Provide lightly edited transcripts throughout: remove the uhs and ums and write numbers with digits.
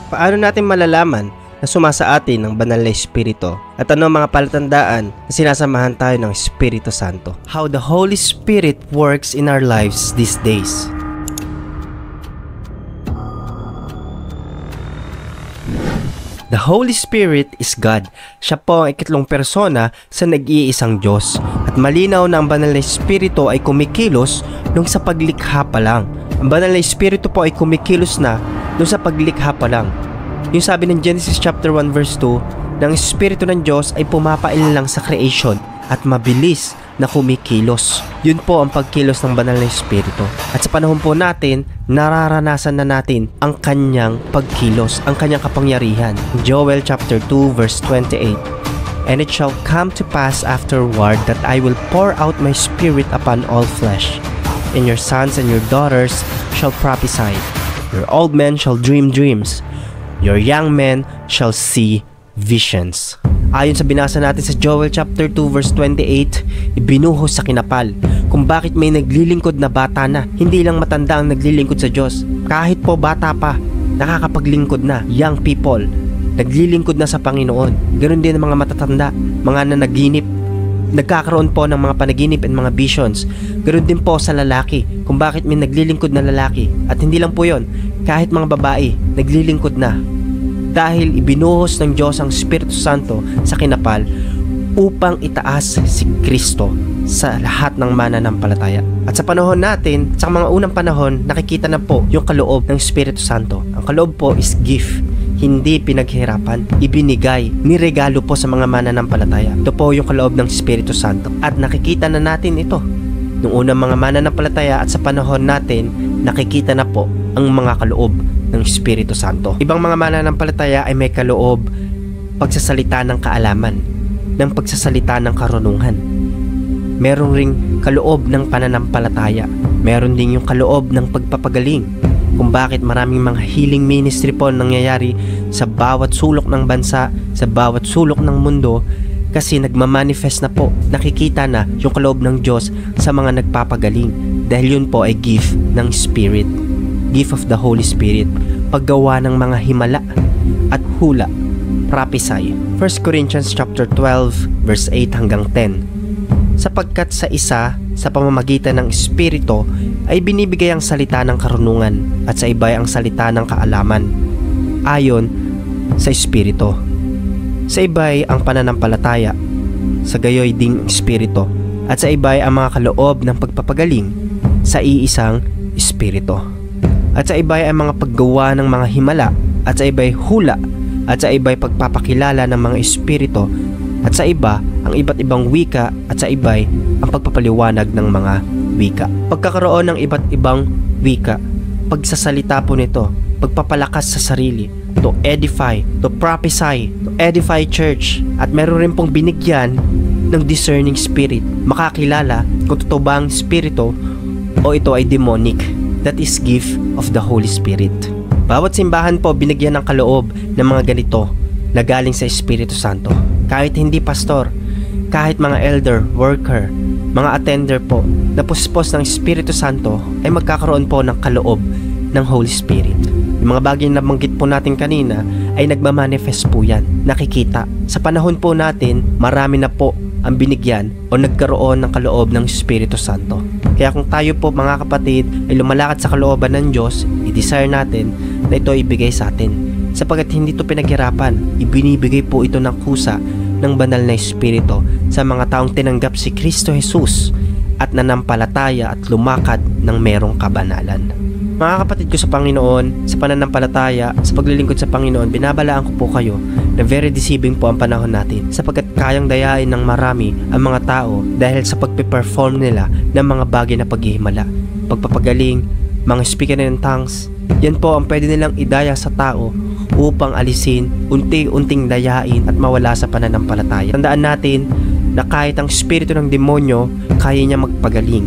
Paano natin malalaman na sumasa atin ng banal na Espiritu? At ano ang mga palatandaan na sinasamahan tayo ng Espiritu Santo? How the Holy Spirit works in our lives these days. The Holy Spirit is God. Siya po ang ikatlong persona sa nag-iisang Diyos. At malinaw na ang banal na Espiritu ay kumikilos nung sa paglikha pa lang. Ang banal na Espiritu po ay kumikilos na nung sa paglikha pa lang. Yung sabi ng Genesis chapter 1 verse 2, ng Espiritu ng Diyos ay pumapail lang sa creation at mabilis na kumikilos. Yun po ang pagkilos ng banal na Espiritu. At sa panahon po natin, nararanasan na natin ang kanyang pagkilos, ang kanyang kapangyarihan. Joel chapter 2 verse 28. And it shall come to pass afterward that I will pour out my Spirit upon all flesh, and your sons and your daughters shall prophesy. Your old men shall dream dreams. Your young men shall see visions. Ayon sa binasa natin sa Joel chapter 2 verse 28, ibinuhos sa kinapal kung bakit may naglilingkod na bata na, hindi lang matanda ang naglilingkod sa Diyos. Kahit po bata pa, nakakapaglingkod na, young people, naglilingkod na sa Panginoon. Ganon din ang mga matatanda, mga nanaginip, nagkakaroon po ng mga panaginip and mga visions. Ganon din po sa lalaki, kung bakit may naglilingkod na lalaki. At hindi lang po yon, kahit mga babae, naglilingkod na. Dahil ibinuhos ng Diyos ang Espiritu Santo sa kinapal upang itaas si Kristo sa lahat ng mananampalataya. At sa panahon natin, sa mga unang panahon, nakikita na po yung kaloob ng Espiritu Santo. Ang kaloob po is gift, hindi pinaghirapan, ibinigay, niregalo po sa mga mananampalataya. Ito po yung kaloob ng Espiritu Santo. At nakikita na natin ito nung unang mga mananampalataya, at sa panahon natin, nakikita na po ang mga kaloob ng Espiritu Santo. Ibang mga mananampalataya ay may kaloob pagsasalita ng kaalaman, ng pagsasalita ng karunungan. Meron ring kaloob ng pananampalataya. Meron din yung kaloob ng pagpapagaling. Kung bakit maraming mga healing ministry po nangyayari sa bawat sulok ng bansa, sa bawat sulok ng mundo, kasi nagmamanifest na po, nakikita na yung kaloob ng Diyos sa mga nagpapagaling. Dahil yun po ay gift ng Spirit, gift of the Holy Spirit, paggawa ng mga himala at hula, prophesy. 1 Corinthians chapter 12 verse 8 hanggang 10. Sapagkat sa isa, sa pamamagitan ng Espiritu, ay binibigay ang salita ng karunungan, at sa iba ay ang salita ng kaalaman, ayon sa Espiritu. Sa iba ay ang pananampalataya, sa gayoy ding Espiritu, at sa iba ay ang mga kaloob ng pagpapagaling, sa iisang Espiritu. At sa iba ay ang mga paggawa ng mga himala, at sa iba ay hula, at sa iba ay pagpapakilala ng mga Espiritu, at sa iba ang iba't ibang wika, at sa iba ay ang pagpapaliwanag ng mga wika. Pagkakaroon ng iba't ibang wika, pagsasalita po nito, pagpapalakas sa sarili, to edify, to prophesy, to edify church. At meron rin pong binigyan ng discerning spirit, makakilala kung totoo ba ang Espiritu o ito ay demonic. That is gift of the Holy Spirit. Bawat simbahan po binigyan ng kaloob ng mga ganito na galing sa Espiritu Santo. Kahit hindi pastor, kahit mga elder, worker, mga attender po na puspos ng Espiritu Santo ay magkakaroon po ng kaloob ng Holy Spirit. Yung mga bagay na nabanggit po natin kanina ay nagmamanifest po yan, nakikita. Sa panahon po natin, marami na po ang binigyan o nagkaroon ng kaloob ng Espiritu Santo. Kaya kung tayo po mga kapatid ay lumalakad sa kalooban ng Diyos, i-desire natin na ito ibigay sa atin. Sapagkat hindi ito pinaghirapan, ibinibigay po ito ng kusa ng banal na Espiritu sa mga taong tinanggap si Kristo Jesus at nanampalataya at lumakad ng merong kabanalan. Mga kapatid ko sa Panginoon, sa pananampalataya, sa paglilingkod sa Panginoon, binabalaan ko po kayo na very deceiving po ang panahon natin, sapagkat kayang dayain ng marami ang mga tao dahil sa pagpe-perform nila ng mga bagay na paghihimala, pagpapagaling, mga speaking in tongues. Yan po ang pwede nilang idaya sa tao upang alisin, unti-unting dayain at mawala sa pananampalataya. Tandaan natin na kahit ang espiritu ng demonyo, kaya niya magpagaling,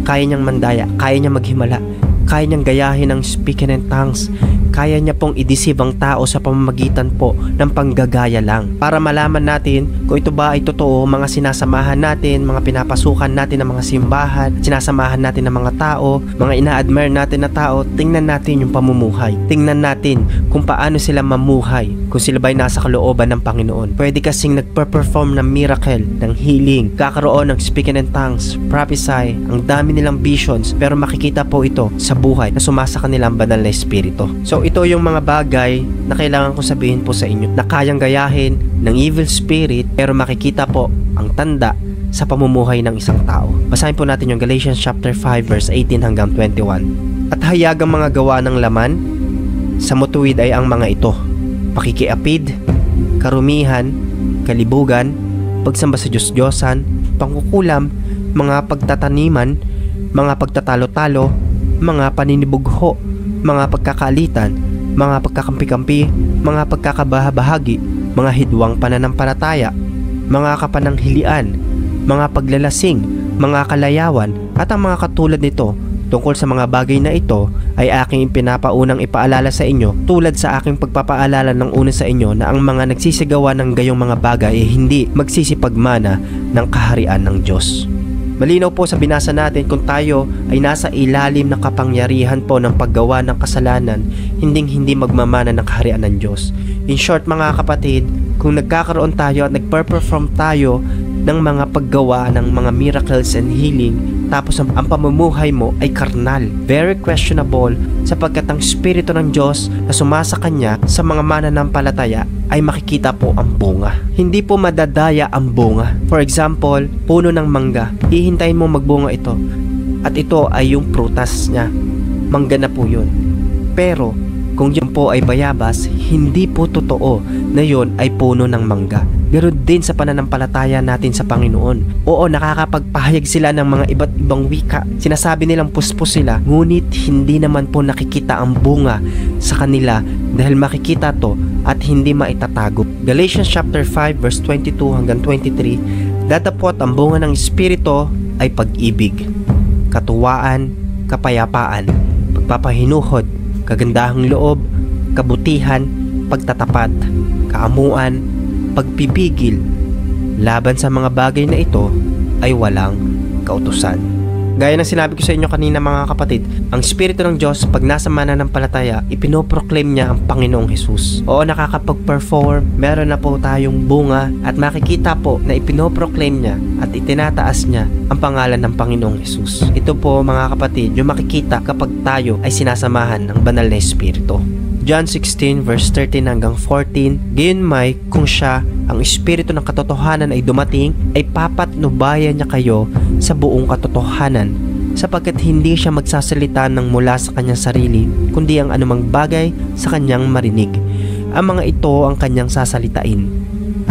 kaya niyang mandaya, kaya niya maghimala, kaya niyang gayahin ng speaking in tongues, kaya niya pong i-deceive ang tao sa pamamagitan po ng panggagaya lang. Para malaman natin kung ito ba ay totoo, mga sinasamahan natin, mga pinapasukan natin ng mga simbahan, sinasamahan natin ng mga tao, mga ina-admire natin na tao, tingnan natin yung pamumuhay. Tingnan natin kung paano sila mamuhay, kung sila ba'y nasa kalooban ng Panginoon. Pwede kasing nagper-perform ng miracle, ng healing, kakaroon ng speaking in tongues, prophesy, ang dami nilang visions, pero makikita po ito sa buhay na sumasa kanilang banal na espiritu. So ito yung mga bagay na kailangan ko sabihin po sa inyo na kayang gayahin ng evil spirit, pero makikita po ang tanda sa pamumuhay ng isang tao. Basahin po natin yung Galatians chapter 5 verse 18 hanggang 21. At hayagang mga gawa ng laman sa mutuwid ay ang mga ito: pakikiapid, karumihan, kalibugan, pagsamba sa Diyos-Diyosan, pangkukulam, mga pagtataniman, mga pagtatalo-talo, mga paninibugho, mga pagkakaalitan, mga pagkakampi-kampi, mga pagkakabahabahagi, mga hidwang pananampalataya, mga kapananghilian, mga paglalasing, mga kalayawan, at ang mga katulad nito. Tungkol sa mga bagay na ito ay aking pinapaunang ipaalala sa inyo, tulad sa aking pagpapaalala ng una sa inyo, na ang mga nagsisigawa ng gayong mga bagay ay hindi magsisipagmana ng kaharian ng Diyos. Malinaw po sa binasa natin, kung tayo ay nasa ilalim ng kapangyarihan po ng paggawa ng kasalanan, hindi magmamana ng kaharian ng Diyos. In short mga kapatid, kung nagkakaroon tayo at nagper-perform tayo ng mga paggawa ng mga miracles and healing, tapos ang pamumuhay mo ay karnal, very questionable, sapagkat ang Espiritu ng Diyos na sumasa kanya sa mga mananampalataya ay makikita po ang bunga. Hindi po madadaya ang bunga. For example, puno ng mangga, hihintayin mo magbunga ito, at ito ay yung prutas niya, mangga na po yun. Pero kung yun po ay bayabas, hindi po totoo na yun ay puno ng mangga. Ganoon din sa pananampalataya natin sa Panginoon. Oo, nakakapagpahayag sila ng mga iba't ibang wika. Sinasabi nilang puspos sila, ngunit hindi naman po nakikita ang bunga sa kanila dahil makikita to at hindi maitatago. Galatians chapter 5 verse 22 hanggang 23, datapot ang bunga ng Espiritu ay pag-ibig, katuwaan, kapayapaan, pagpapahinuhod, kagandahang loob, kabutihan, pagtatapat, kaamuan, pagpipigil. Laban sa mga bagay na ito ay walang kautusan. Gaya ng sinabi ko sa inyo kanina mga kapatid, ang Espiritu ng Diyos pag nasa mananampalataya, ipinoproclaim niya ang Panginoong Hesus. Oo, nakakapag-perform, meron na po tayong bunga, at makikita po na ipinoproclaim niya at itinataas niya ang pangalan ng Panginoong Hesus. Ito po mga kapatid, yung makikita kapag tayo ay sinasamahan ng banal na Espiritu. John 16 verse 13 hanggang 14, gayon may kung siya, ang Espiritu ng katotohanan ay dumating, ay papatnubayan niya kayo sa buong katotohanan, sapagkat hindi siya magsasalita ng mula sa kanyang sarili, kundi ang anumang bagay sa kanyang marinig. Ang mga ito ang kanyang sasalitain,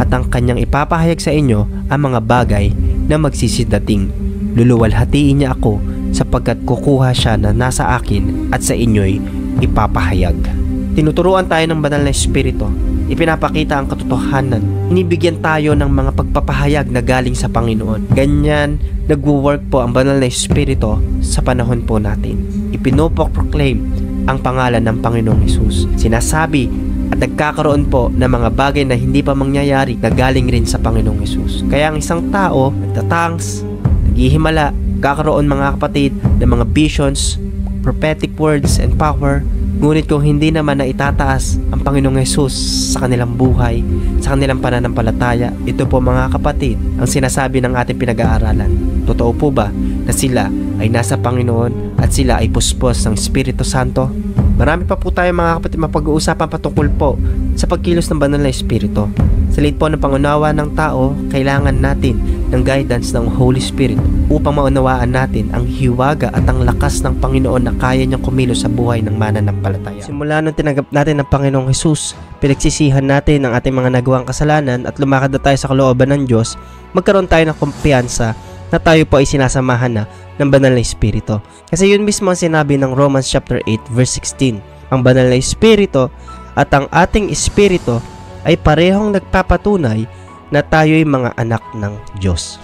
at ang kanyang ipapahayag sa inyo ang mga bagay na magsisidating. Luluwalhatiin niya ako, sapagkat kukuha siya na nasa akin at sa inyo'y ipapahayag. Tinuturuan tayo ng banal na Espiritu, ipinapakita ang katotohanan, inibigyan tayo ng mga pagpapahayag na galing sa Panginoon. Ganyan nagwo-work po ang banal na Espiritu sa panahon po natin. Ipinoproclaim ang pangalan ng Panginoong Hesus. Sinasabi at nagkakaroon po ng mga bagay na hindi pa mangyayari na galing rin sa Panginoong Hesus. Kaya ang isang tao nagtatangs, naghihimala, kakaroon mga kapatid ng mga visions, prophetic words and power. Ngunit kung hindi naman na itataas ang Panginoong Hesus sa kanilang buhay, sa kanilang pananampalataya, ito po mga kapatid ang sinasabi ng ating pinag-aaralan. Totoo po ba na sila ay nasa Panginoon at sila ay puspos ng Espiritu Santo? Marami pa po tayo mga kapatid mapag-uusapan patungkol po sa pagkilos ng banal na Espiritu. Sa liit po ng pangunawa ng tao, kailangan natin ng guidance ng Holy Spirit upang maunawaan natin ang hiwaga at ang lakas ng Panginoon na kaya niyang kumilos sa buhay ng mananampalataya. Simula nung tinanggap natin ang Panginoong Hesus, pinagsisihan natin ang ating mga nagawang kasalanan at lumakad na tayo sa kalooban ng Diyos, magkaroon tayo ng kumpiyansa na tayo po ay sinasamahan na ng banal na Espiritu. Kasi yun mismo ang sinabi ng Romans chapter 8 verse 16. Ang banal na Espiritu at ang ating Espiritu ay parehong nagpapatunay na tayo'y mga anak ng Diyos.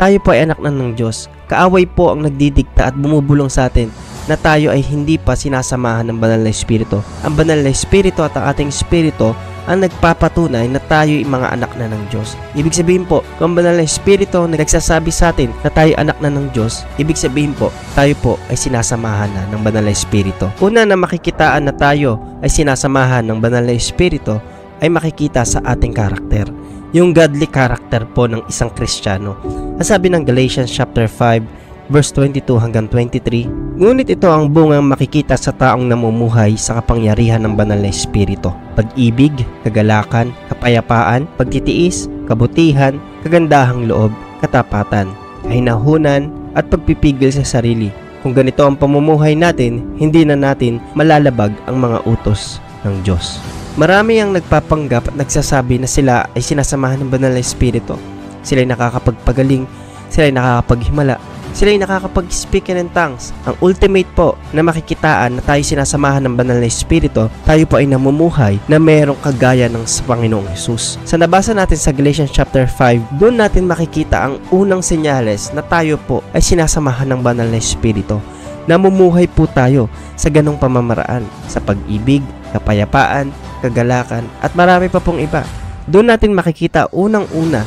Tayo po ay anak ng Diyos. Kaaway po ang nagdidikta at bumubulong sa atin na tayo ay hindi pa sinasamahan ng banal na espiritu. Ang banal na espiritu at ang ating espiritu ang nagpapatunay na tayo ay mga anak na ng Diyos. Ibig sabihin po, kung banal na espiritu na nagsasabi sa atin na tayo anak na ng Diyos, ibig sabihin po, tayo po ay sinasamahan na ng banal na espiritu. Una na makikitaan na tayo ay sinasamahan ng banal na espiritu ay makikita sa ating karakter. Yung godly character po ng isang Kristiyano. Ang sabi ng Galatians chapter 5 verse 22 hanggang 23, ngunit ito ang bungang makikita sa taong namumuhay sa kapangyarihan ng banal na espiritu: pag-ibig, kagalakan, kapayapaan, pagtitiis, kabutihan, kagandahang loob, katapatan, kahinahunan, at pagpipigil sa sarili. Kung ganito ang pamumuhay natin, hindi na natin malalabag ang mga utos ng Diyos. Marami ang nagpapanggap at nagsasabi na sila ay sinasamahan ng banal na espiritu. Sila ay nakakapagpagaling, sila ay nakakapaghimala, sila ay nakakapag-speak in tongues. Ang ultimate po na makikitaan na tayo sinasamahan ng banal na espiritu, tayo po ay namumuhay na mayroong kagaya ng sa Panginoong Hesus. Sa nabasa natin sa Galatians chapter 5, doon natin makikita ang unang senyales na tayo po ay sinasamahan ng banal na espiritu. Namumuhay po tayo sa ganong pamamaraan, sa pag-ibig, kapayapaan, kagalakan, at marami pa pong iba. Doon natin makikita unang-una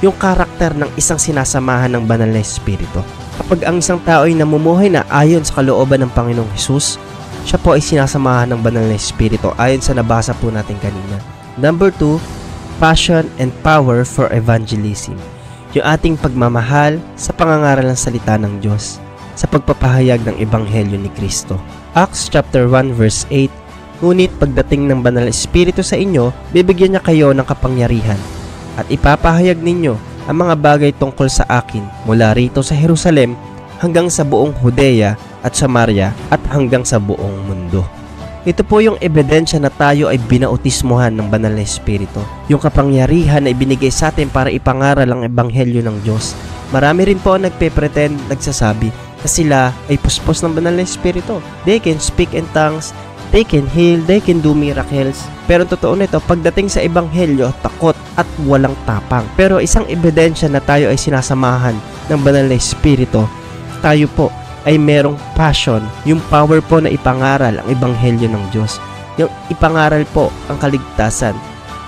yung karakter ng isang sinasamahan ng banal na espiritu. Kapag ang isang tao ay namumuhay na ayon sa kalooban ng Panginoong Hesus, siya po ay sinasamahan ng banal na espiritu ayon sa nabasa po natin kanina. Number 2, passion and power for evangelism. Yung ating pagmamahal sa pangangaral ng salita ng Diyos, sa pagpapahayag ng ebanghelyo ni Kristo. Acts chapter 1 verse 8, ngunit pagdating ng banal na espiritu sa inyo, bibigyan niya kayo ng kapangyarihan at ipapahayag ninyo ang mga bagay tungkol sa akin mula rito sa Jerusalem hanggang sa buong Judea at Samaria at hanggang sa buong mundo. Ito po yung ebidensya na tayo ay binautismuhan ng banal na espiritu. Yung kapangyarihan na ibinigay sa atin para ipangaral ang ebanghelyo ng Diyos. Marami rin po ang nagpe-pretend, nagsasabi na sila ay puspos ng banal na espiritu. They can speak in tongues, they can heal, they can do miracles. Pero totoo nito, pagdating sa ebanghelyo, takot at walang tapang. Pero isang ebidensya na tayo ay sinasamahan ng banal na espiritu, tayo po ay merong passion, yung power po na ipangaral ang ebanghelyo ng Diyos. Yung ipangaral po ang kaligtasan.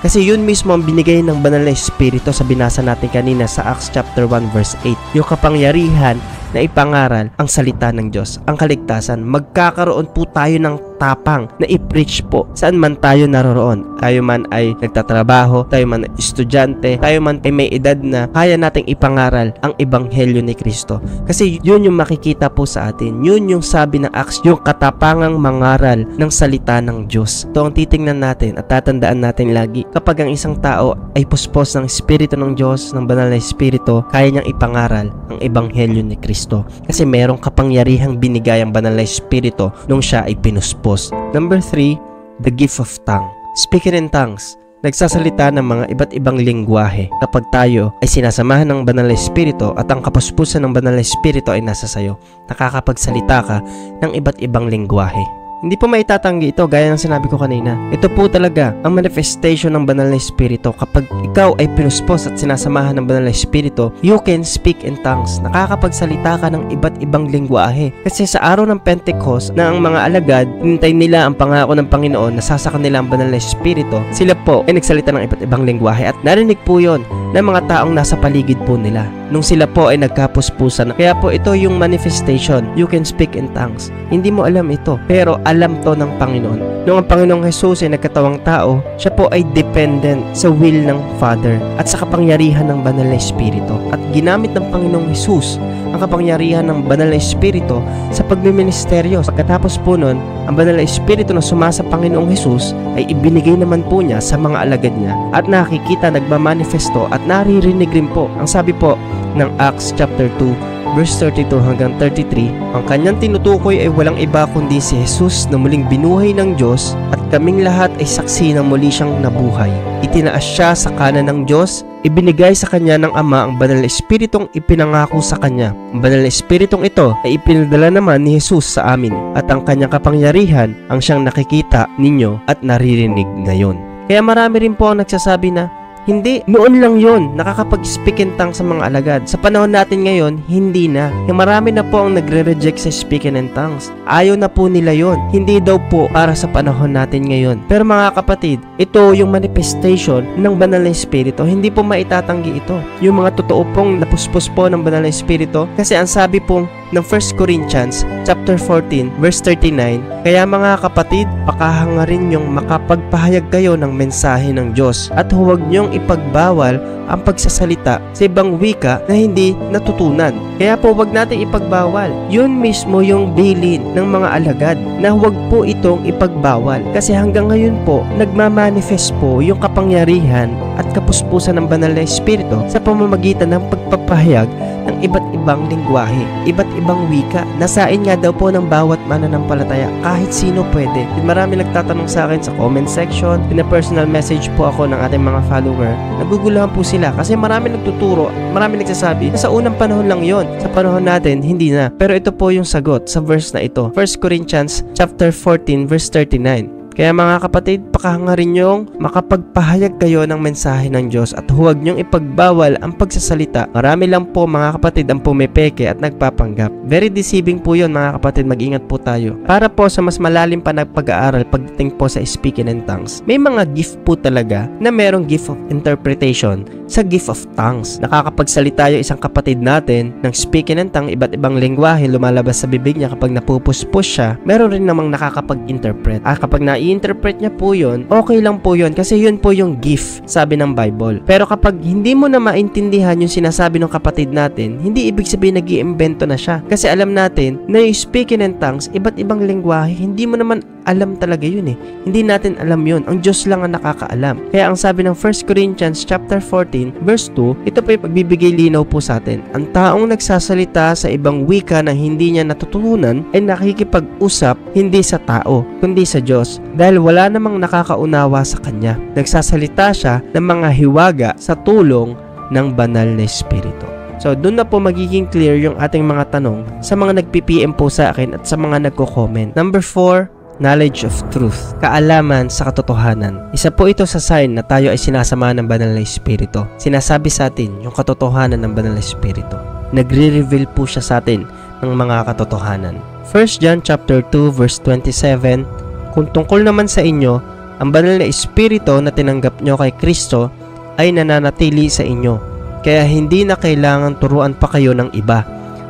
Kasi yun mismo ang binigay ng banal na espiritu sa binasa natin kanina sa Acts chapter 1 verse 8. Yung kapangyarihan na ipangaral ang salita ng Diyos, ang kaligtasan. Magkakaroon po tayo ng tapang na i-preach po saan man tayo naroroon. Tayo man ay nagtatrabaho, tayo man ay estudyante, tayo man ay may edad na kaya nating ipangaral ang ebanghelyo ni Kristo. Kasi yun yung makikita po sa atin. Yun yung sabi ng Acts, yung katapangang mangaral ng salita ng Diyos. Ito ang titingnan natin at tatandaan natin lagi. Kapag ang isang tao ay puspos ng Espiritu ng Diyos, ng banal na Espiritu, kaya niyang ipangaral ang ebanghelyo ni Kristo. Kasi merong kapangyarihang binigay ang banal na Espiritu nung siya ay pinuspos. Number 3, the gift of tongue. Speaking in tongues. Nagsasalita ng mga iba't ibang lingwahe kapag tayo ay sinasamahan ng banal na Espiritu at ang kapuspusan ng banal na Espiritu ay nasa sayo. Nakakapagsalita ka ng iba't ibang lingwahe. Hindi po maitatanggi ito gaya ng sinabi ko kanina. Ito po talaga ang manifestation ng banal na Espiritu. Kapag ikaw ay pinuspos at sinasamahan ng banal na Espiritu, you can speak in tongues. Nakakapagsalita ka ng iba't ibang lingwahe. Kasi sa araw ng Pentecost na ang mga alagad, hinintay nila ang pangako ng Panginoon na sasa kanila ang banal na Espiritu, sila po ay nagsalita ng iba't ibang lingwahe at narinig po yon ng mga taong nasa paligid po nila nung sila po ay nagkapuspusan. Kaya po ito yung manifestation. You can speak in tongues. Hindi mo alam ito, pero alam to ng Panginoon. Nung ang Panginoong Jesus ay nagkatawang tao, siya po ay dependent sa will ng Father at sa kapangyarihan ng banal na Espiritu. At ginamit ng Panginoong Jesus ang kapangyarihan ng banal na Espiritu sa pagmiministeryo. Pagkatapos po nun, ang banal na Espiritu na sumasa Panginoong Jesus ay ibinigay naman po niya sa mga alagad niya at nakikita nagmamanifesto at naririnig rin po. Ang sabi po ng Acts chapter 2 verse 32 hanggang 33, ang kanyang tinutukoy ay walang iba kundi si Jesus na muling binuhay ng Diyos at kaming lahat ay saksi na muli siyang nabuhay. Itinaas siya sa kanan ng Diyos, ibinigay sa kanya ng Ama ang banal na Espiritong ipinangako sa kanya. Ang banal na Espiritong ito ay ipinadala naman ni Jesus sa amin at ang kanyang kapangyarihan ang siyang nakikita ninyo at naririnig ngayon. Kaya marami rin po ang nagsasabi na Hindi, noon lang yon nakakapag-speak in tongues sa mga alagad. Sa panahon natin ngayon, hindi na. Yung marami na po ang nagre-reject sa speaking in tongues. Ayaw na po nila yon. Hindi daw po para sa panahon natin ngayon. Pero mga kapatid, ito yung manifestation ng banal na espiritu. Hindi po maitatanggi ito. Yung mga totoo pong napuspos po ng banal na espiritu. Kasi ang sabi pong ng 1 Corinthians chapter 14 verse 39, kaya mga kapatid, pakahangarin niyong makapagpahayag kayo ng mensahe ng Diyos at huwag niyong ipagbawal ang pagsasalita sa ibang wika na hindi natutunan. Kaya po wag natin ipagbawal. Yun mismo yung bilin ng mga alagad na huwag po itong ipagbawal. Kasi hanggang ngayon po, nagmamanifest po yung kapangyarihan at kapuspusan ng banal na espiritu sa pamamagitan ng pagpapahayag ng iba't ibang lingwahe, iba't ibang wika. Nasain nga daw po ng bawat mananampalataya, kahit sino pwede. Marami nagtatanong sa akin sa comment section, pina-personal message po ako ng ating mga follower. Naguguluhan po sila kasi marami nagtuturo, marami nagsasabi na sa unang panahon lang yon, sa panahon natin hindi na. Pero ito po yung sagot sa verse na ito, 1 Corinthians chapter 14 verse 39. Kaya mga kapatid, pakahangarin niyong makapagpahayag kayo ng mensahe ng Diyos at huwag niyong ipagbawal ang pagsasalita. Marami lang po mga kapatid ang pumipeke at nagpapanggap. Very deceiving po yun mga kapatid, mag-ingat po tayo. Para po sa mas malalim pa na pag-aaral pagdating po sa speaking in tongues, may mga gift po talaga na merong gift of interpretation sa gift of tongues. Nakakapagsalita yung isang kapatid natin ng speaking in tongues, iba't ibang lengguwahe lumalabas sa bibig niya kapag napupuspos siya. Meron rin namang nakakapag-interpret. Kapag i-interpret niya po yun, okay lang po yun kasi yun po yung gift, sabi ng Bible. Pero kapag hindi mo na maintindihan yung sinasabi ng kapatid natin, hindi ibig sabihin nag-iimbento na siya. Kasi alam natin na yung speaking in tongues, iba't ibang lengguwahe, hindi mo naman alam talaga yun eh. Hindi natin alam yun. Ang Diyos lang ang nakakaalam. Kaya ang sabi ng 1 Corinthians chapter 14 verse 2, ito po yung pagbibigay linaw po sa atin. Ang taong nagsasalita sa ibang wika na hindi niya natutunan ay nakikipag-usap hindi sa tao, kundi sa Diyos. Dahil wala namang nakakaunawa sa kanya. Nagsasalita siya ng mga hiwaga sa tulong ng banal na espiritu. So, doon na po magiging clear yung ating mga tanong sa mga nagpi-PM po sa akin at sa mga nagko-comment. Number 4, knowledge of truth. Kaalaman sa katotohanan. Isa po ito sa sign na tayo ay sinasama ng banal na espiritu. Sinasabi sa atin yung katotohanan ng banal na espiritu. Nagre-reveal po siya sa atin ng mga katotohanan. 1 John chapter 2 verse 27, kung tungkol naman sa inyo, ang banal na espiritu na tinanggap nyo kay Kristo ay nananatili sa inyo. Kaya hindi na kailangan turuan pa kayo ng iba,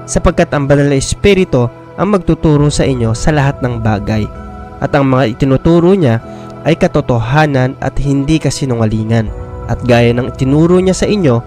sapagkat ang banal na espiritu ang magtuturo sa inyo sa lahat ng bagay. At ang mga itinuturo niya ay katotohanan at hindi kasinungalingan. At gaya ng itinuro niya sa inyo,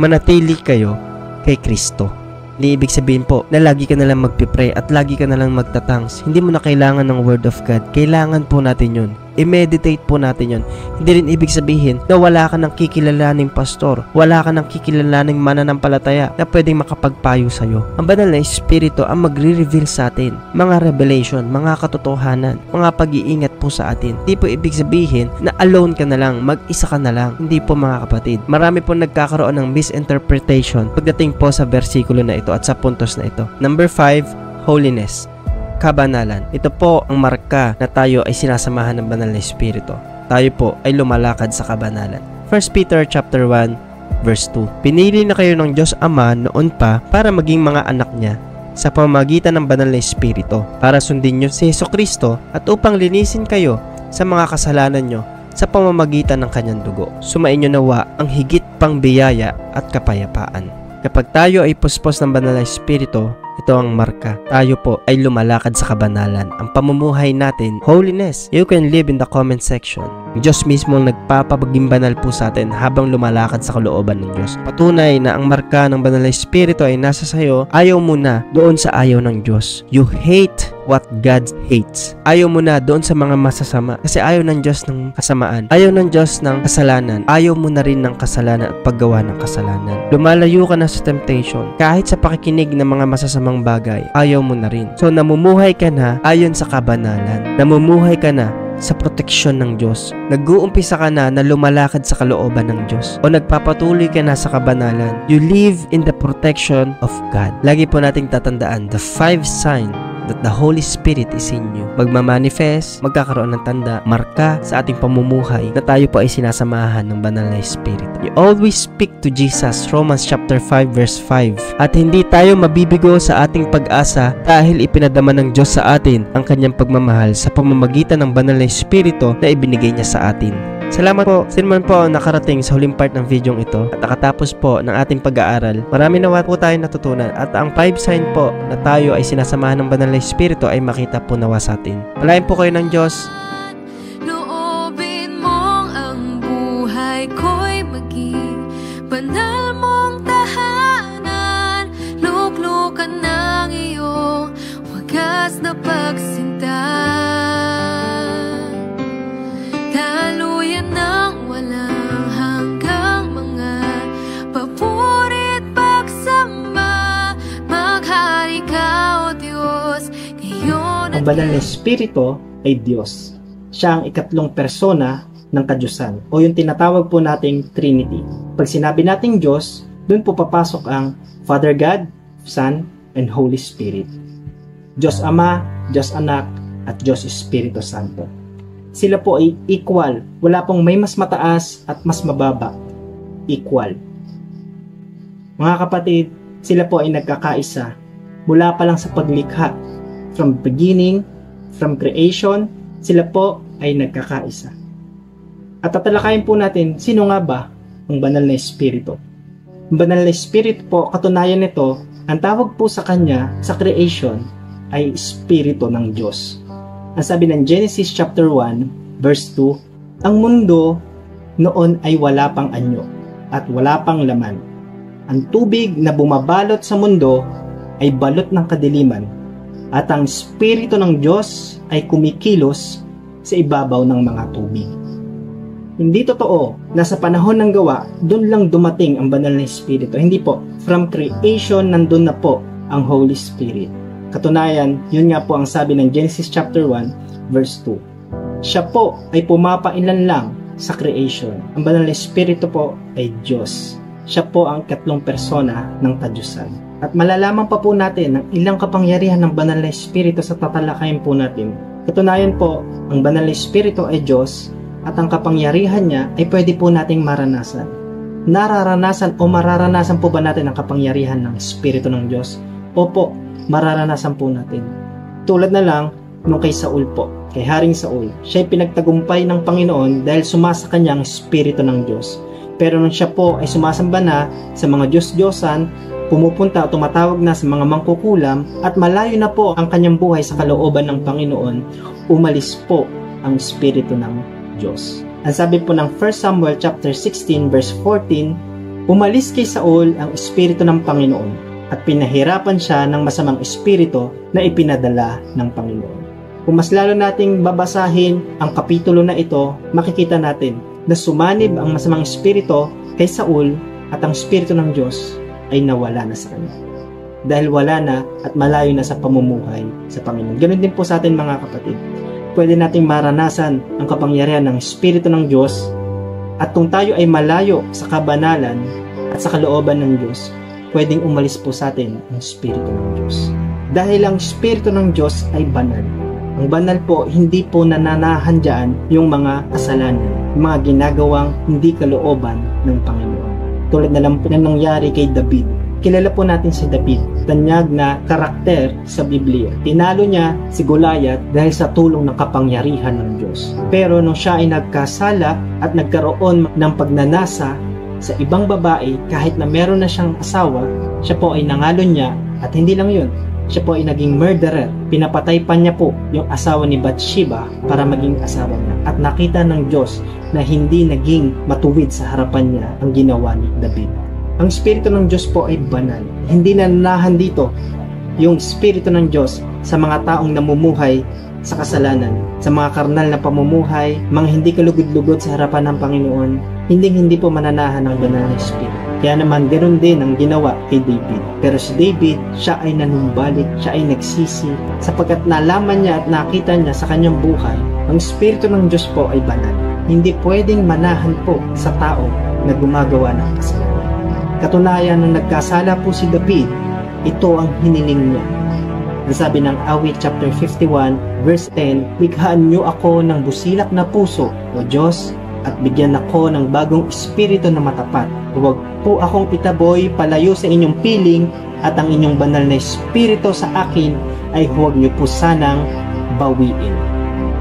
manatili kayo kay Kristo. Hindi ibig sabihin po na lagi ka nalang magpipray at lagi ka nalang magtatangs. Hindi mo na kailangan ng Word of God. Kailangan po natin yun. I-meditate po natin yun. Hindi rin ibig sabihin na wala ka ng kikilalaning pastor, wala ka ng kikilalaning mananampalataya na pwedeng makapagpayo sa'yo. Ang banal na espiritu ang magre-reveal sa atin mga revelation, mga katotohanan, mga pag-iingat po sa atin. Hindi po ibig sabihin na alone ka na lang, mag-isa ka na lang. Hindi po mga kapatid. Marami po nagkakaroon ng misinterpretation pagdating po sa versikulo na ito at sa puntos na ito. Number 5, holiness. Kabanalan. Ito po ang marka na tayo ay sinasamahan ng banal na espiritu. Tayo po ay lumalakad sa kabanalan. 1 Peter chapter 1 verse 2. Pinili na kayo ng Diyos Ama noon pa para maging mga anak niya sa pamamagitan ng banal na espiritu, para sundin niyo si Jesucristo at upang linisin kayo sa mga kasalanan niyo sa pamamagitan ng kanyang dugo. Sumainyo nawa ang higit pang biyaya at kapayapaan. Kapag tayo ay puspos ng banal na espiritu, ito ang marka. Tayo po ay lumalakad sa kabanalan. Ang pamumuhay natin, holiness. You can live in the comment section. Diyos mismo ang nagpapaging banal po sa atin habang lumalakad sa kalooban ng Diyos. Patunay na ang marka ng banal na espiritu ay nasa sayo. Ayaw mo na doon sa ayaw ng Diyos. You hate what God hates. Ayaw mo na doon sa mga masasama. Kasi ayaw ng Diyos ng kasamaan. Ayaw ng Diyos ng kasalanan. Ayaw mo na rin ng kasalanan at paggawa ng kasalanan. Lumalayo ka na sa temptation. Kahit sa pakikinig ng mga masasamang bagay, ayaw mo na rin. So namumuhay ka na ayon sa kabanalan. Namumuhay ka na sa proteksyon ng Diyos. Nag-uumpisa ka na lumalakad sa kalooban ng Diyos. O nagpapatuloy ka na sa kabanalan. You live in the protection of God. Lagi po nating tatandaan the 5 signs that the Holy Spirit is in you. Magmamanifest, magkakaroon ng tanda, marka sa ating pamumuhay na tayo po ay sinasamahan ng banal na Espiritu. You always speak to Jesus, Romans chapter 5 verse 5. At hindi tayo mabibigo sa ating pag-asa dahil ipinadama ng Diyos sa atin ang kanyang pagmamahal sa pamamagitan ng banal na Espiritu na ibinigay niya sa atin. Salamat po, sino man po nakarating sa huling part ng video ito at nakatapos po ng ating pag-aaral. Marami nawa po tayong natutunan at ang 5 sign po na tayo ay sinasamahan ng banal na Espiritu ay makita po nawa sa atin. Palayan po kayo ng Diyos. Loobin mong ang buhay ko'y maging banal mong tahanan, luklukan ng iyong wagas na pagsinta. Daluyan ng walang hanggang mga papurit pagsamba, maghari ka o Diyos ngayon. Ang banal na Espiritu ay Diyos. Siya ang ikatlong persona ng Kadyusan o yung tinatawag po nating Trinity. Pag sinabi nating Diyos, dun po papasok ang Father God, Son, and Holy Spirit. Diyos Ama, Diyos Anak, at Diyos Espiritu Santo. Sila po ay equal. Wala pong may mas mataas at mas mababa. Equal. Mga kapatid, sila po ay nagkakaisa mula pa lang sa paglikha. From beginning, from creation, sila po ay nagkakaisa. At tatalakayin po natin, sino nga ba ang banal na Espiritu? Ang banal na Espiritu po, katunayan nito, ang tawag po sa kanya sa creation ay Espiritu ng Diyos. Ang sabi ng Genesis chapter 1 verse 2, ang mundo noon ay wala pang anyo at wala pang laman. Ang tubig na bumabalot sa mundo ay balot ng kadiliman at ang Espiritu ng Diyos ay kumikilos sa ibabaw ng mga tubig. Hindi totoo na sa panahon ng gawa, doon lang dumating ang banal na Espiritu. Hindi po. From creation, nandun na po ang Holy Spirit. Katunayan, yun nga po ang sabi ng Genesis chapter 1, verse 2. Siya po ay pumapailan lang sa creation. Ang banal na Espiritu po ay Diyos. Siya po ang ikatlong persona ng Kadyusan. At malalaman pa po natin ang ilang kapangyarihan ng banal na Espiritu sa tatalakayin po natin. Katunayan po, ang banal na Espiritu ay Diyos at ang kapangyarihan niya ay pwede po nating maranasan. Nararanasan o mararanasan po ba natin ang kapangyarihan ng Espiritu ng Diyos? Opo, mararanasan po natin. Tulad na lang nung kay Saul po, kay Haring Saul. Siya ay pinagtagumpay ng Panginoon dahil sumasa kanya ang Espiritu ng Diyos. Pero nung siya po ay sumasamba na sa mga Diyos-Diyosan, pumupunta o tumatawag na sa mga mangkukulam at malayo na po ang kanyang buhay sa kalooban ng Panginoon, umalis po ang Espiritu ng Diyos. Ang sabi po ng 1 Samuel chapter 16 verse 14, umalis kay Saul ang Espiritu ng Panginoon at pinahirapan siya ng masamang espiritu na ipinadala ng Panginoon. Kung mas lalo nating babasahin ang kapitulo na ito, makikita natin na sumanib ang masamang espiritu kay Saul at ang Espiritu ng Diyos ay nawala na sa kanya. Dahil wala na at malayo na sa pamumuhay sa Panginoon. Ganun din po sa atin mga kapatid. Pwede nating maranasan ang kapangyarihan ng Espiritu ng Diyos at kung tayo ay malayo sa kabanalan at sa kalooban ng Diyos, pwedeng umalis po sa atin ang Espiritu ng Diyos. Dahil ang Espiritu ng Diyos ay banal. Ang banal po, hindi po nananahan dyan yung mga kasalanan, yung mga ginagawang hindi kalooban ng Panginoon. Tulad na lang po na nangyari kay David. Kilala po natin si David, tanyag na karakter sa Biblia. Tinalo niya si Goliath dahil sa tulong ng kapangyarihan ng Diyos. Pero nung siya ay nagkasala at nagkaroon ng pagnanasa sa ibang babae, kahit na meron na siyang asawa, siya po ay nangalon niya at hindi lang yun, siya po ay naging murderer. Pinapatay pa niya po yung asawa ni Bathsheba para maging asawa niya. At nakita ng Diyos na hindi naging matuwid sa harapan niya ang ginawa ni David. Ang Espiritu ng Diyos po ay banal. Hindi nananahan dito yung Espiritu ng Diyos sa mga taong namumuhay sa kasalanan, sa mga karnal na pamumuhay, mga hindi kalugod-lugod sa harapan ng Panginoon, hindi po mananahan ng banal na Espiritu. Kaya naman, ganoon din ang ginawa kay David. Pero si David, siya ay nanumbalik, siya ay nagsisi, sapagkat nalaman niya at nakita niya sa kanyang buhay, ang Espiritu ng Diyos po ay banal. Hindi pwedeng manahan po sa tao na gumagawa ng kasalanan. Katunayan, nung nagkasala po si David, ito ang hiniling niya. Ang sabi ng Awit chapter 51 verse 10, "Likhaan niyo ako ng busilak na puso, O Diyos, at bigyan ako ng bagong espiritu na matapat. Huwag po akong itaboy palayo sa inyong piling, at ang inyong banal na espiritu sa akin ay huwag niyo po sanang bawiin."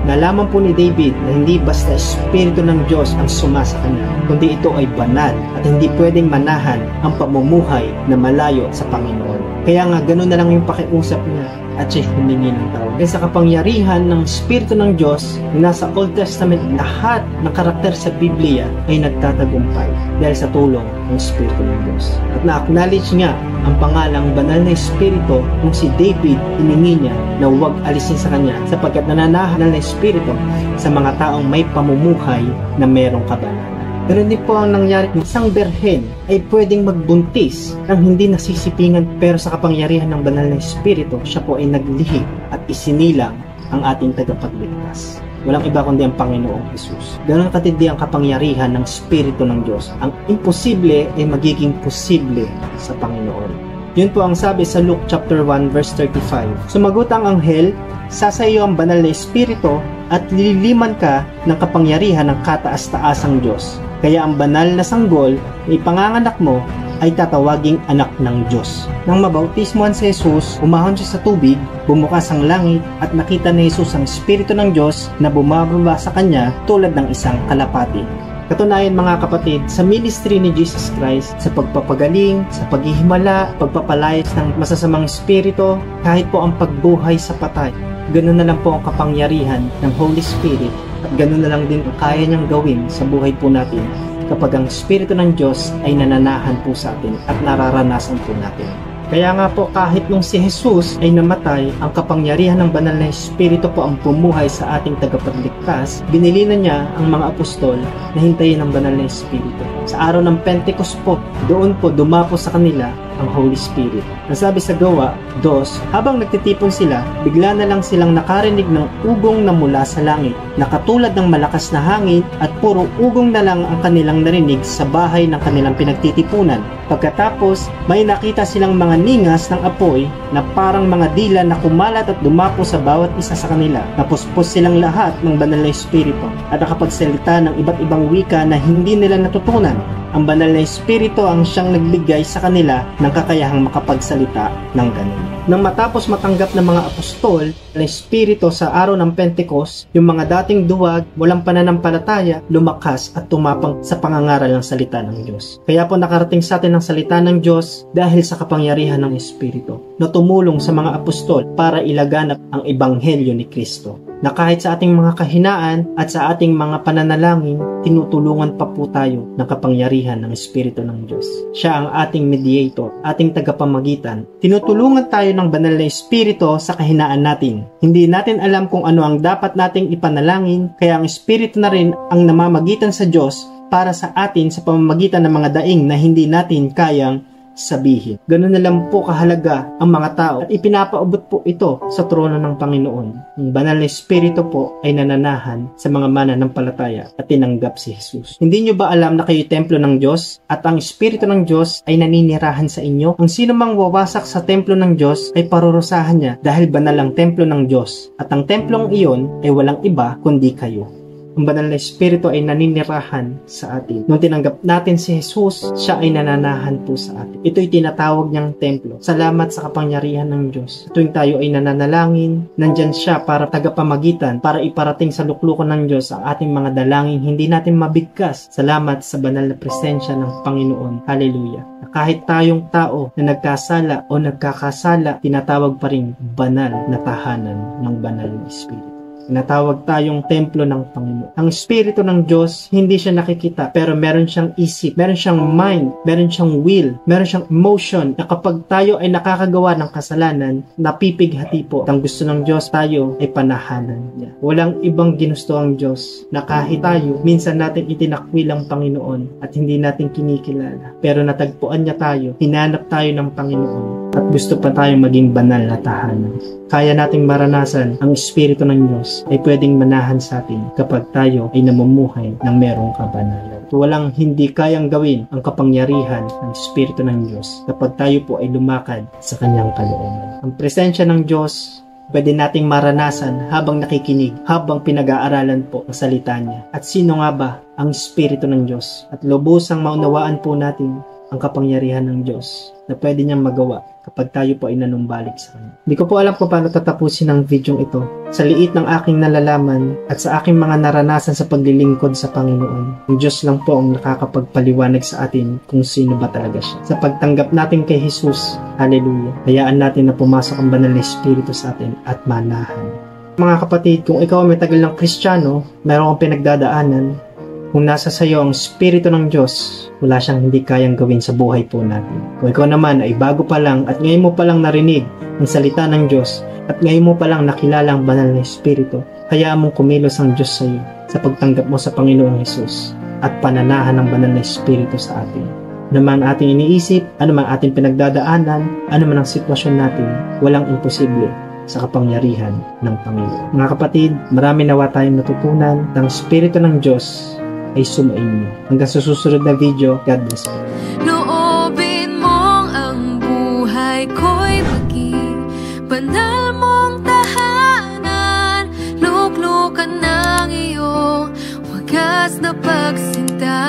Nalaman po ni David na hindi basta espiritu ng Diyos ang sumasa kanya, kundi ito ay banal at hindi pwedeng manahan ang pamumuhay na malayo sa Panginoon. Kaya nga ganoon na lang yung pakiusap niya at siya humingi ng tawad. Kaya sa kapangyarihan ng espiritu ng Diyos, nasa Old Testament, lahat ng karakter sa Biblia ay nagtatagumpay dahil sa tulong ng espiritu ng Diyos. At na-acknowledge niya ang pangalang banal na espiritu kung si David, hiningi niya na huwag alisin sa kanya sapagkat nananahan ng espiritu sa mga taong may pamumuhay na merong kabanalan. Pero hindi po ang nangyari, isang berhen ay pwedeng magbuntis ng hindi nasisipingan, pero sa kapangyarihan ng banal na espiritu, siya po ay naglihim at isinilang ang ating tagapagligtas. Walang iba kundi ang Panginoong Jesus. Ganun katindi ang kapangyarihan ng espiritu ng Diyos. Ang imposible ay magiging posible sa Panginoon. Yun po ang sabi sa Luke chapter 1 verse 35. Sumagot ang anghel, "Sa iyo ang banal na espiritu at lililiman ka ng kapangyarihan ng kataas-taasang Diyos. Kaya ang banal na sanggol na ipanganganak mo ay tatawaging anak ng Diyos." Nang mabautismuhan si Jesus, umahon siya sa tubig, bumukas ang langit at nakita ni Jesus ang Espiritu ng Diyos na bumababa sa kanya tulad ng isang kalapati. Katunayan mga kapatid, sa ministry ni Jesus Christ, sa pagpapagaling, sa paghihimala, pagpapalayas ng masasamang espiritu, kahit po ang pagbuhay sa patay, ganun na lang po ang kapangyarihan ng Holy Spirit at ganun na lang din ang kaya niyang gawin sa buhay po natin kapag ang Espiritu ng Diyos ay nananahan po sa atin at nararanasan po natin. Kaya nga po kahit nung si Jesus ay namatay, ang kapangyarihan ng banal na Espiritu po ang bumuhay sa ating tagapagligtas, binili na niya ang mga apostol na hintayin ang banal na Espiritu. Sa araw ng Pentecost po, doon po dumapo sa kanila ang Holy Spirit. Nasabi sa Gawa 2, habang nagtitipon sila, bigla na lang silang nakarinig ng ugong na mula sa langit, na katulad ng malakas na hangin, at puro ugong na lang ang kanilang narinig sa bahay ng kanilang pinagtitipunan. Pagkatapos, may nakita silang mga ningas ng apoy na parang mga dila na kumalat at dumapo sa bawat isa sa kanila. Napuspos silang lahat ng banal na Espiritu at nakapagsalita ng iba't ibang wika na hindi nila natutunan. Ang banal na Espiritu ang siyang nagbigay sa kanila ng kakayahang makapagsalita ng ganun. Nang matapos matanggap ng mga apostol na Espiritu sa araw ng Pentecost, yung mga dating duwag, walang pananampalataya, lumakas at tumapang sa pangangaral ng salita ng Diyos. Kaya po nakarating sa atin ang salita ng Diyos dahil sa kapangyarihan ng Espiritu na tumulong sa mga apostol para ilaganap ang ebanghelyo ni Kristo. Na kahit sa ating mga kahinaan at sa ating mga pananalangin, tinutulungan pa po tayo ng kapangyarihan ng Espiritu ng Diyos. Siya ang ating mediator, ating tagapamagitan. Tinutulungan tayo ng banal na Espiritu sa kahinaan natin. Hindi natin alam kung ano ang dapat nating ipanalangin, kaya ang Espiritu na rin ang namamagitan sa Diyos para sa atin sa pamamagitan ng mga daing na hindi natin kayang sabihin. Ganun na lang po kahalaga ang mga tao at ipinapaabot po ito sa trono ng Panginoon. Ang banal na Espiritu po ay nananahan sa mga mananampalataya at tinanggap si Jesus. Hindi nyo ba alam na kayo templo ng Diyos at ang Espiritu ng Diyos ay naninirahan sa inyo? Ang sino mang wawasak sa templo ng Diyos ay parurusahan niya dahil banal ang templo ng Diyos at ang templong iyon ay walang iba kundi kayo. Ang banal na Espiritu ay naninirahan sa atin. Nung tinanggap natin si Jesus, siya ay nananahan po sa atin. Ito'y tinatawag niyang templo. Salamat sa kapangyarihan ng Diyos. Tuwing tayo ay nananalangin, nandyan siya para tagapamagitan, para iparating sa luklukan ng Diyos ang ating mga dalangin hindi natin mabigkas. Salamat sa banal na presensya ng Panginoon. Hallelujah. Kahit tayong tao na nagkasala o nagkakasala, tinatawag pa rin banal na tahanan ng banal na Espiritu. Tinatawag tayong templo ng Panginoon. Ang Espiritu ng Diyos, hindi siya nakikita, pero meron siyang isip, meron siyang mind, meron siyang will, meron siyang emotion, na kapag tayo ay nakakagawa ng kasalanan, napipighati po. Ang gusto ng Diyos, tayo ay panahanan niya. Walang ibang ginusto ang Diyos na kahit tayo, minsan natin itinakwil ang Panginoon at hindi natin kinikilala. Pero natagpuan niya tayo, hinanap tayo ng Panginoon at gusto pa tayo maging banal na tahanan. Kaya nating maranasan ang Espiritu ng Diyos ay pwedeng manahan sa atin kapag tayo ay namumuhay ng merong kabanalan. walang hindi kayang gawin ang kapangyarihan ng Espiritu ng Diyos kapag tayo po ay lumakad sa kanyang kalooban. Ang presensya ng Diyos pwede nating maranasan habang nakikinig, habang pinag-aaralan po ang salita niya. At sino nga ba ang Espiritu ng Diyos? At lubusang maunawaan po natin ang kapangyarihan ng Diyos na pwede niyang magawa kapag tayo po ay nanumbalik sa Kanya. Hindi ko po alam kung paano tatapusin ang video ito. Sa liit ng aking nalalaman at sa aking mga naranasan sa paglilingkod sa Panginoon, ang Diyos lang po ang nakakapagpaliwanag sa atin kung sino ba talaga siya. Sa pagtanggap natin kay Jesus, hallelujah, hayaan natin na pumasok ang banal na Espiritu sa atin at manahan. Mga kapatid, kung ikaw ay matagal ng Kristiyano, meron kang pinagdadaanan, kung nasa sayo ang Espiritu ng Diyos, wala siyang hindi kayang gawin sa buhay po natin. Kung ikaw naman ay bago pa lang at ngayon mo pa lang narinig ang salita ng Diyos at ngayon mo pa lang nakilala ang banal na Espiritu, hayaan mong kumilos ang Diyos sa iyo sa pagtanggap mo sa Panginoong Hesus at pananahan ng banal na Espiritu sa atin. Ano man ating iniisip, ano man ating pinagdadaanan, ano man ang sitwasyon natin, walang imposible sa kapangyarihan ng Panginoon. Mga kapatid, marami nawa tayong natutunan ng Espiritu ng Diyos ay sumainyo. Hanggang sa susunod na video, God bless you. Loobin mong ang buhay ko'y maging banal mong tahanan, luklukan ng iyong wagas na pagsinta,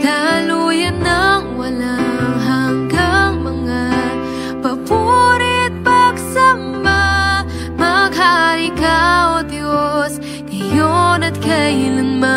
daluyan ng walang hanggang mga papurit pagsamba, maghari ka o Diyos ngayon at kailanman.